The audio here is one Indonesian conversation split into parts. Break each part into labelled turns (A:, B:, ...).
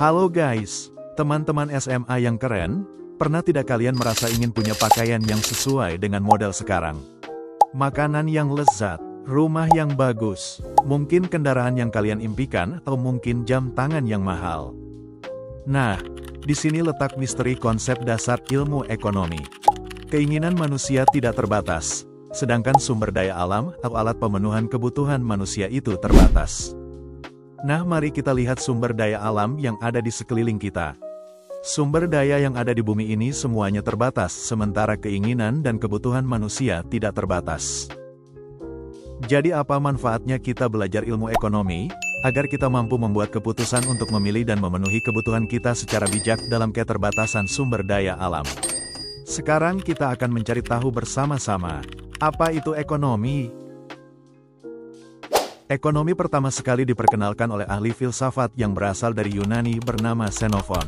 A: Halo guys, teman-teman SMA yang keren, pernah tidak kalian merasa ingin punya pakaian yang sesuai dengan model sekarang? Makanan yang lezat, rumah yang bagus, mungkin kendaraan yang kalian impikan, atau mungkin jam tangan yang mahal. Nah, di sini letak misteri konsep dasar ilmu ekonomi. Keinginan manusia tidak terbatas, sedangkan sumber daya alam atau alat pemenuhan kebutuhan manusia itu terbatas. Nah, mari kita lihat sumber daya alam yang ada di sekeliling kita. Sumber daya yang ada di bumi ini semuanya terbatas, sementara keinginan dan kebutuhan manusia tidak terbatas. Jadi apa manfaatnya kita belajar ilmu ekonomi? Agar kita mampu membuat keputusan untuk memilih dan memenuhi kebutuhan kita secara bijak dalam keterbatasan sumber daya alam. Sekarang kita akan mencari tahu bersama-sama, apa itu ekonomi? Ekonomi pertama sekali diperkenalkan oleh ahli filsafat yang berasal dari Yunani bernama Xenophon.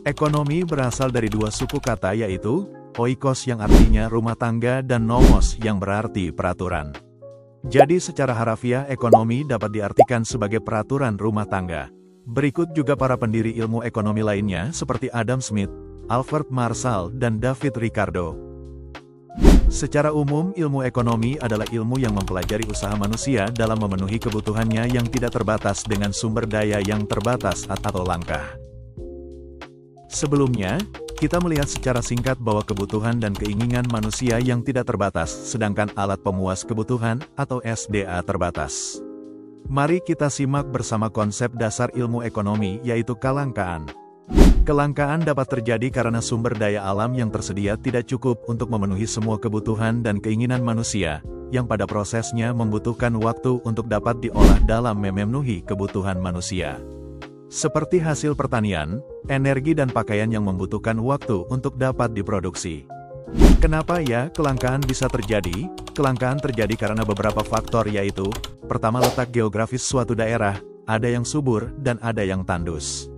A: Ekonomi berasal dari dua suku kata yaitu, oikos yang artinya rumah tangga dan nomos yang berarti peraturan. Jadi secara harafiah ekonomi dapat diartikan sebagai peraturan rumah tangga. Berikut juga para pendiri ilmu ekonomi lainnya seperti Adam Smith, Albert Marshall, dan David Ricardo. Secara umum, ilmu ekonomi adalah ilmu yang mempelajari usaha manusia dalam memenuhi kebutuhannya yang tidak terbatas dengan sumber daya yang terbatas atau langka. Sebelumnya, kita melihat secara singkat bahwa kebutuhan dan keinginan manusia yang tidak terbatas, sedangkan alat pemuas kebutuhan atau SDA terbatas. Mari kita simak bersama konsep dasar ilmu ekonomi yaitu kelangkaan. Kelangkaan dapat terjadi karena sumber daya alam yang tersedia tidak cukup untuk memenuhi semua kebutuhan dan keinginan manusia, yang pada prosesnya membutuhkan waktu untuk dapat diolah dalam memenuhi kebutuhan manusia. Seperti hasil pertanian, energi dan pakaian yang membutuhkan waktu untuk dapat diproduksi. Kenapa ya kelangkaan bisa terjadi? Kelangkaan terjadi karena beberapa faktor yaitu, pertama letak geografis suatu daerah, ada yang subur dan ada yang tandus.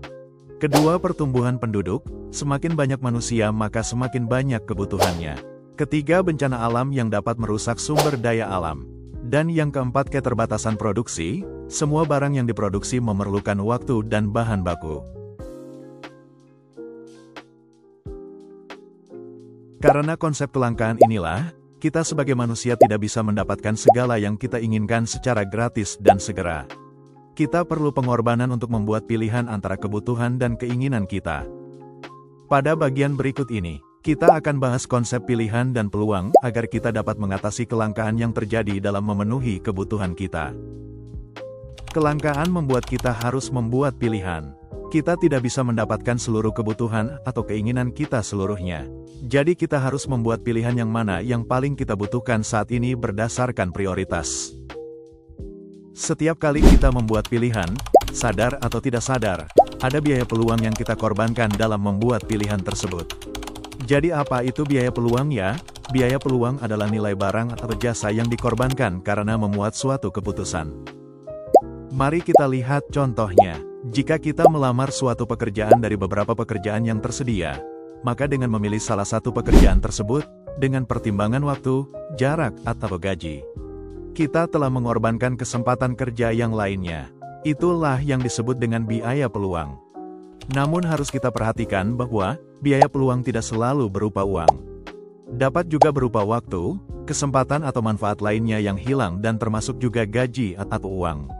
A: Kedua, pertumbuhan penduduk, semakin banyak manusia maka semakin banyak kebutuhannya. Ketiga, bencana alam yang dapat merusak sumber daya alam. Dan yang keempat, keterbatasan produksi, semua barang yang diproduksi memerlukan waktu dan bahan baku. Karena konsep kelangkaan inilah, kita sebagai manusia tidak bisa mendapatkan segala yang kita inginkan secara gratis dan segera. Kita perlu pengorbanan untuk membuat pilihan antara kebutuhan dan keinginan kita. Pada bagian berikut ini, kita akan bahas konsep pilihan dan peluang agar kita dapat mengatasi kelangkaan yang terjadi dalam memenuhi kebutuhan kita. Kelangkaan membuat kita harus membuat pilihan. Kita tidak bisa mendapatkan seluruh kebutuhan atau keinginan kita seluruhnya. Jadi kita harus membuat pilihan yang mana yang paling kita butuhkan saat ini berdasarkan prioritas. Setiap kali kita membuat pilihan, sadar atau tidak sadar, ada biaya peluang yang kita korbankan dalam membuat pilihan tersebut. Jadi apa itu biaya peluang ya? Biaya peluang adalah nilai barang atau jasa yang dikorbankan karena memuat suatu keputusan. Mari kita lihat contohnya. Jika kita melamar suatu pekerjaan dari beberapa pekerjaan yang tersedia, maka dengan memilih salah satu pekerjaan tersebut, dengan pertimbangan waktu, jarak, atau gaji, kita telah mengorbankan kesempatan kerja yang lainnya. Itulah yang disebut dengan biaya peluang. Namun harus kita perhatikan bahwa, biaya peluang tidak selalu berupa uang. Dapat juga berupa waktu, kesempatan atau manfaat lainnya yang hilang dan termasuk juga gaji atau uang.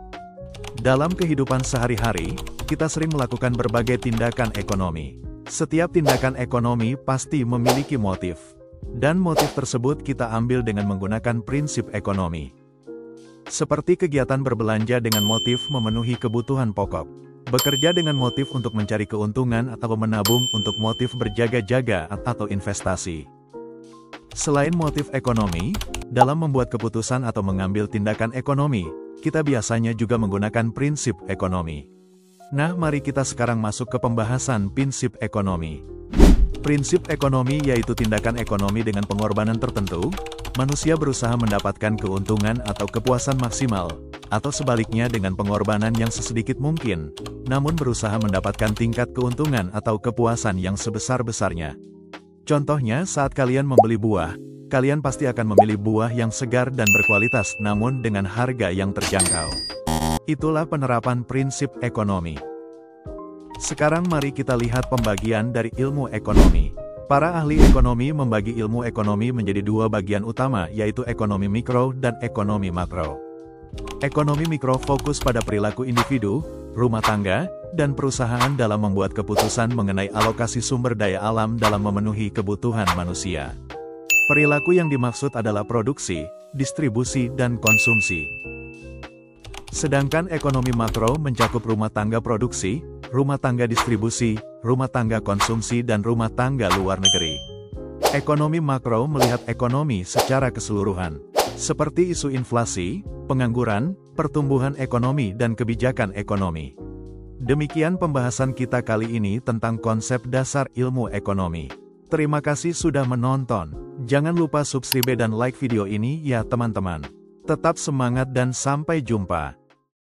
A: Dalam kehidupan sehari-hari, kita sering melakukan berbagai tindakan ekonomi. Setiap tindakan ekonomi pasti memiliki motif. Dan motif tersebut kita ambil dengan menggunakan prinsip ekonomi. Seperti kegiatan berbelanja dengan motif memenuhi kebutuhan pokok. Bekerja dengan motif untuk mencari keuntungan atau menabung untuk motif berjaga-jaga atau investasi. Selain motif ekonomi, dalam membuat keputusan atau mengambil tindakan ekonomi, kita biasanya juga menggunakan prinsip ekonomi. Nah, mari kita sekarang masuk ke pembahasan prinsip ekonomi. Prinsip ekonomi yaitu tindakan ekonomi dengan pengorbanan tertentu. Manusia berusaha mendapatkan keuntungan atau kepuasan maksimal, atau sebaliknya dengan pengorbanan yang sesedikit mungkin, namun berusaha mendapatkan tingkat keuntungan atau kepuasan yang sebesar-besarnya. Contohnya saat kalian membeli buah, kalian pasti akan memilih buah yang segar dan berkualitas namun dengan harga yang terjangkau. Itulah penerapan prinsip ekonomi. Sekarang mari kita lihat pembagian dari ilmu ekonomi. Para ahli ekonomi membagi ilmu ekonomi menjadi dua bagian utama, yaitu ekonomi mikro dan ekonomi makro. Ekonomi mikro fokus pada perilaku individu, rumah tangga, dan perusahaan dalam membuat keputusan mengenai alokasi sumber daya alam dalam memenuhi kebutuhan manusia. Perilaku yang dimaksud adalah produksi, distribusi, dan konsumsi. Sedangkan ekonomi makro mencakup rumah tangga produksi, rumah tangga distribusi, rumah tangga konsumsi, dan rumah tangga luar negeri. Ekonomi makro melihat ekonomi secara keseluruhan, seperti isu inflasi, pengangguran, pertumbuhan ekonomi, dan kebijakan ekonomi. Demikian pembahasan kita kali ini tentang konsep dasar ilmu ekonomi. Terima kasih sudah menonton. Jangan lupa subscribe dan like video ini ya teman-teman. Tetap semangat dan sampai jumpa.